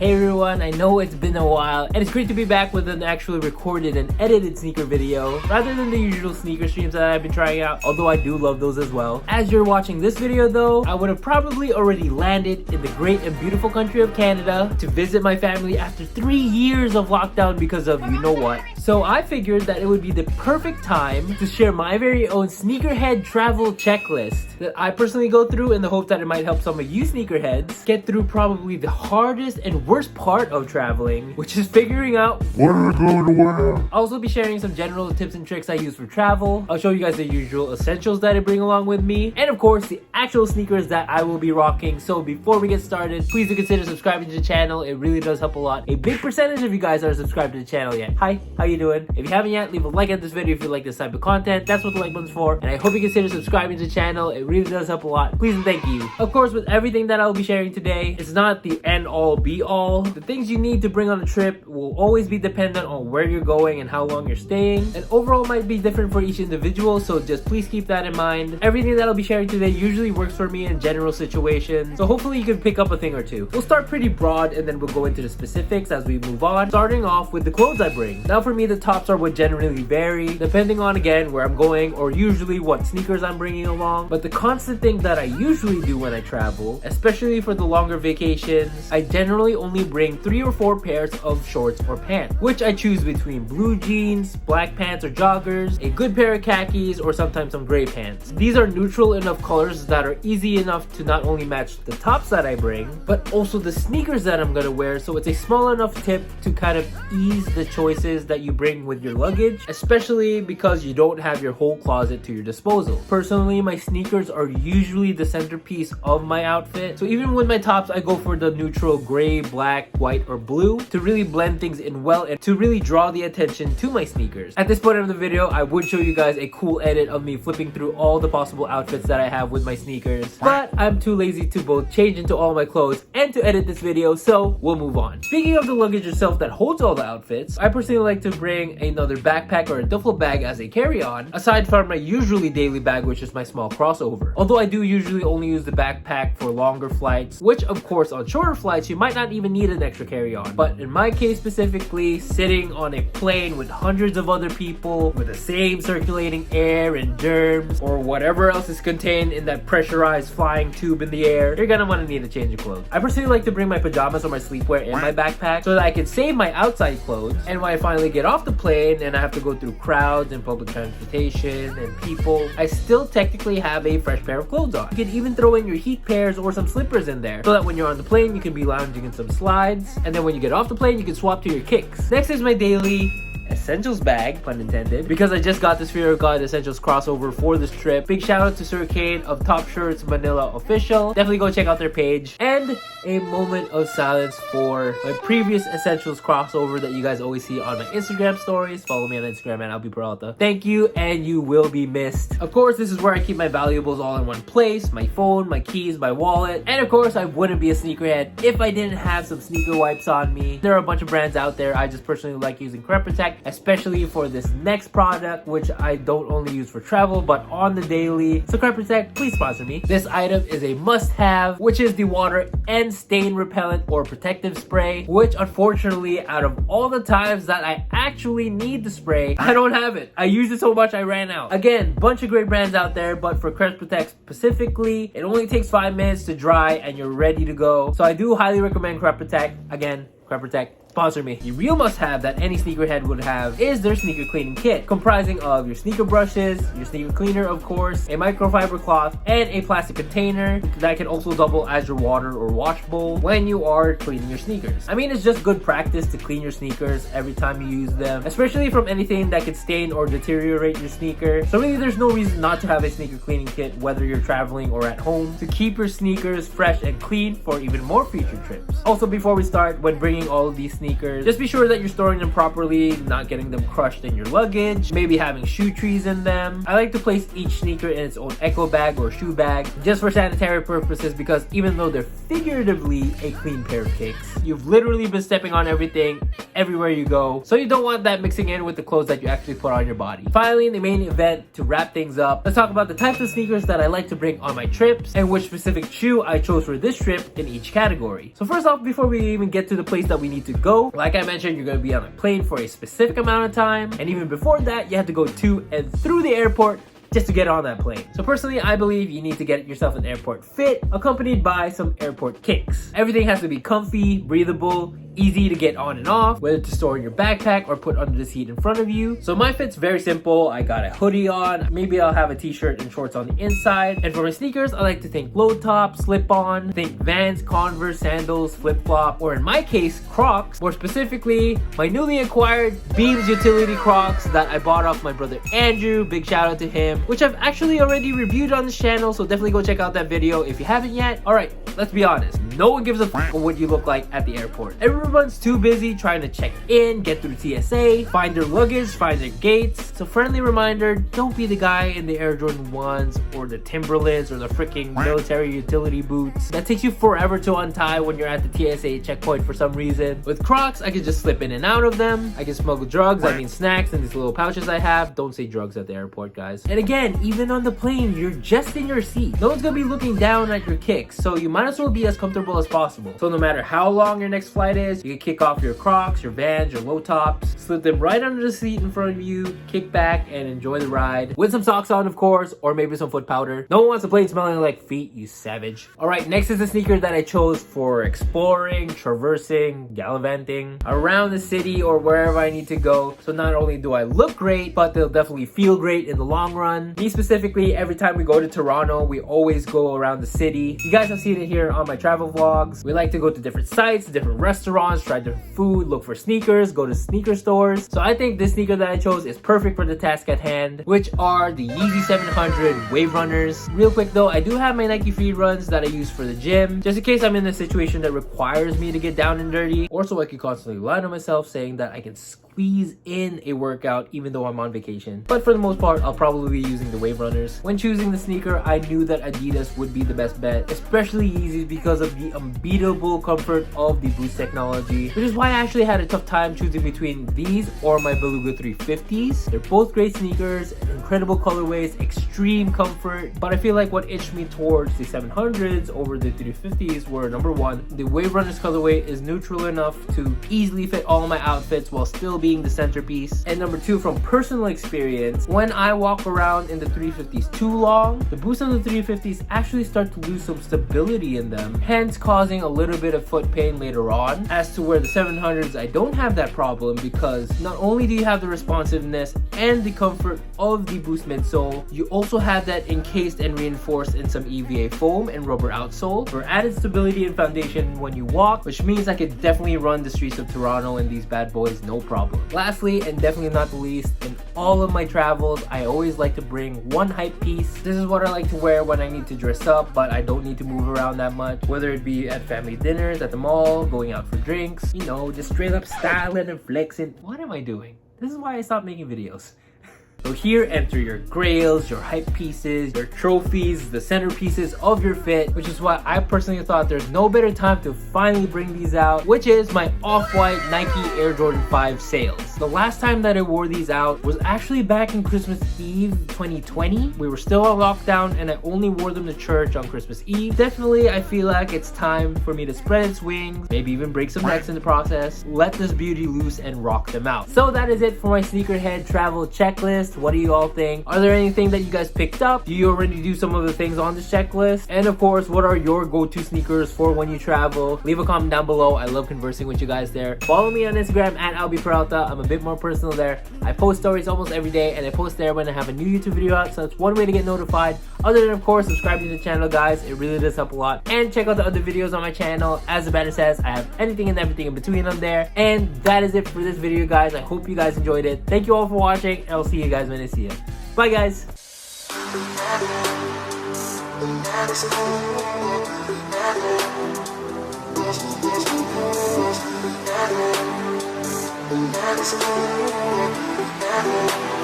Hey everyone, I know it's been a while and it's great to be back with an actually recorded and edited sneaker video rather than the usual sneaker streams that I've been trying out, although I do love those as well. As you're watching this video though, I would have probably already landed in the great and beautiful country of Canada to visit my family after 3 years of lockdown because of you know what. So I figured that it would be the perfect time to share my very own Sneakerhead Travel Checklist that I personally go through in the hope that it might help some of you sneakerheads get through probably the hardest and worst part of traveling, which is figuring out what are I going to wear. I'll also be sharing some general tips and tricks I use for travel. I'll show you guys the usual essentials that I bring along with me, and of course the actual sneakers that I will be rocking. So before we get started, please do consider subscribing to the channel. It really does help a lot. A big percentage of you guys are subscribed to the channel yet. Hi, how you doing? If you haven't yet, leave a like at this video if you like this type of content. That's what the like button's for, and I hope you consider subscribing to the channel. It really does help a lot. Please and thank you. Of course, with everything that I'll be sharing today, it's not the end all be all. The things you need to bring on a trip will always be dependent on where you're going and how long you're staying, and overall might be different for each individual, so just please keep that in mind. Everything that I'll be sharing today usually works for me in general situations, so hopefully you can pick up a thing or two. We'll start pretty broad and then we'll go into the specifics as we move on, starting off with the clothes I bring. Now for me, the tops are what generally vary depending on again where I'm going or usually what sneakers I'm bringing along, but the constant thing that I usually do when I travel, especially for the longer vacations, I generally only bring 3 or 4 pairs of shorts or pants, which I choose between blue jeans, black pants or joggers, a good pair of khakis, or sometimes some gray pants. These are neutral enough colors that are easy enough to not only match the tops that I bring, but also the sneakers that I'm gonna wear, so it's a small enough tip to kind of ease the choices that you bring with your luggage, especially because you don't have your whole closet to your disposal. Personally, my sneakers are usually the centerpiece of my outfit, so even with my tops, I go for the neutral gray, black, white, or blue to really blend things in well and to really draw the attention to my sneakers. At this point of the video, I would show you guys a cool edit of me flipping through all the possible outfits that I have with my sneakers, but I'm too lazy to both change into all my clothes and to edit this video, so we'll move on. Speaking of the luggage itself that holds all the outfits, I personally like to bring another backpack or a duffel bag as a carry-on, aside from my usually daily bag, which is my small crossover. Although I do usually only use the backpack for longer flights, which of course on shorter flights you might not even need an extra carry-on. But in my case specifically, sitting on a plane with hundreds of other people with the same circulating air and germs or whatever else is contained in that pressurized flying tube in the air, you're gonna want to need a change of clothes. I personally like to bring my pajamas or my sleepwear in my backpack so that I can save my outside clothes, and when I finally get off the plane and I have to go through crowds and public transportation and people, I still technically have a fresh pair of clothes on. You can even throw in your heat pairs or some slippers in there so that when you're on the plane you can be lounging in some slides, and then when you get off the plane you can swap to your kicks. Next is my daily essentials bag, pun intended, because I just got this Fear of God Essentials crossover for this trip. Big shout out to Sircade of Top Shirts Manila Official. Definitely go check out their page. And a moment of silence for my previous Essentials crossover that you guys always see on my Instagram stories. Follow me on Instagram at Albie Peralta. Thank you, and you will be missed. Of course, this is where I keep my valuables all in one place: my phone, my keys, my wallet, and of course I wouldn't be a sneakerhead if I didn't have some sneaker wipes on me. There are a bunch of brands out there. I just personally like using Crep Protect, especially for this next product, which I don't only use for travel but on the daily. So Crep Protect, please sponsor me. This item is a must-have, which is the water and stain repellent or protective spray, which unfortunately out of all the times that I actually need the spray, I don't have it. I used it so much I ran out. Again, bunch of great brands out there, but for Crep Protect specifically, it only takes 5 minutes to dry and you're ready to go. So I do highly recommend Crep Protect. Again, Crep Protect, sponsor me. The real must-have that any sneakerhead would have is their sneaker cleaning kit, comprising of your sneaker brushes, your sneaker cleaner of course, a microfiber cloth, and a plastic container that can also double as your water or wash bowl when you are cleaning your sneakers. I mean, it's just good practice to clean your sneakers every time you use them, especially from anything that could stain or deteriorate your sneaker. So really there's no reason not to have a sneaker cleaning kit whether you're traveling or at home to keep your sneakers fresh and clean for even more future trips. Also, before we start, when bringing all of these sneakers, just be sure that you're storing them properly, not getting them crushed in your luggage, maybe having shoe trees in them. I like to place each sneaker in its own echo bag or shoe bag just for sanitary purposes, because even though they're figuratively a clean pair of kicks, you've literally been stepping on everything everywhere you go, so you don't want that mixing in with the clothes that you actually put on your body. Finally, the main event, to wrap things up, let's talk about the types of sneakers that I like to bring on my trips and which specific shoe I chose for this trip in each category. So first off, before we even get to the place that we need to go, like I mentioned, you're going to be on a plane for a specific amount of time, and even before that, you have to go to and through the airport just to get on that plane. So personally, I believe you need to get yourself an airport fit accompanied by some airport kicks. Everything has to be comfy, breathable, easy to get on and off, whether to store in your backpack or put under the seat in front of you. So my fit's very simple. I got a hoodie on, maybe I'll have a t-shirt and shorts on the inside. And for my sneakers, I like to think low top, slip on, think Vans, Converse, sandals, flip flop, or in my case, Crocs. More specifically, my newly acquired Beams utility Crocs that I bought off my brother Andrew. Big shout out to him, which I've actually already reviewed on this channel, so definitely go check out that video if you haven't yet. All right, let's be honest. No one gives a f on what you look like at the airport. Everyone's too busy trying to check in, get through TSA, find their luggage, find their gates. So friendly reminder, don't be the guy in the Air Jordan 1s or the Timberlands or the freaking military utility boots that takes you forever to untie when you're at the TSA checkpoint for some reason. With Crocs, I can just slip in and out of them. I can smuggle drugs, I mean snacks, in these little pouches I have. Don't say drugs at the airport, guys. And again, even on the plane, you're just in your seat. No one's gonna be looking down at your kicks, so you might as well be as comfortable as possible. So no matter how long your next flight is, you can kick off your Crocs, your Vans, your low tops, slip them right under the seat in front of you, kick back and enjoy the ride. With some socks on, of course, or maybe some foot powder. No one wants a plane smelling like feet, you savage. Alright, next is the sneaker that I chose for exploring, traversing, gallivanting around the city or wherever I need to go. So not only do I look great, but they'll definitely feel great in the long run. Me specifically, every time we go to Toronto, we always go around the city. You guys have seen it here on my travel vlogs. We like to go to different sites, different restaurants, try different food, look for sneakers, go to sneaker stores. So I think this sneaker that I chose is perfect for the task at hand, which are the Yeezy 700 Wave Runners. Real quick though, I do have my Nike Free Runs that I use for the gym, just in case I'm in a situation that requires me to get down and dirty, or so I can constantly lie to myself saying that I can squeeze in a workout even though I'm on vacation. But for the most part, I'll probably be using the Wave Runners. When choosing the sneaker, I knew that Adidas would be the best bet, especially Yeezys because of the unbeatable comfort of the Boost technology, which is why I actually had a tough time choosing between these or my Beluga 350s. They're both great sneakers, incredible colorways, extreme comfort, but I feel like what itched me towards the 700s over the 350s were, number one, the Wave Runners colorway is neutral enough to easily fit all my outfits while still being the centerpiece, and number two, from personal experience, when I walk around in the 350s too long, the Boost on the 350s actually start to lose some stability in them, hence causing a little bit of foot pain later on. As to where the 700s, I don't have that problem because not only do you have the responsiveness and the comfort of the Boost midsole, you also have that encased and reinforced in some EVA foam and rubber outsole for added stability and foundation when you walk, which means I could definitely run the streets of Toronto in these bad boys no problem. Lastly, and definitely not the least, in all of my travels, I always like to bring one hype piece. This is what I like to wear when I need to dress up, but I don't need to move around that much, whether it be at family dinners, at the mall, going out for drinks, you know, just straight up styling and flexing. What am I doing? This is why I stopped making videos. So here enter your grails, your hype pieces, your trophies, the centerpieces of your fit, which is why I personally thought there's no better time to finally bring these out, which is my off-white Nike Air Jordan 5 sales. The last time that I wore these out was actually back in Christmas Eve 2020. We were still on lockdown and I only wore them to church on Christmas Eve. Definitely, I feel like it's time for me to spread its wings, maybe even break some necks in the process, let this beauty loose and rock them out. So that is it for my Sneakerhead Travel Checklist. What do you all think? Are there anything that you guys picked up? Do you already do some of the things on this checklist? And of course, what are your go-to sneakers for when you travel? Leave a comment down below. I love conversing with you guys there. Follow me on Instagram at @AlbiPeralta. I'm a bit more personal there. I post stories almost every day and I post there when I have a new YouTube video out, so that's one way to get notified. Other than, of course, subscribing to the channel, guys. It really does help a lot. And check out the other videos on my channel. As the banner says, I have anything and everything in between on there. And that is it for this video, guys. I hope you guys enjoyed it. Thank you all for watching, and I'll see you guys when I see you. Bye, guys. Never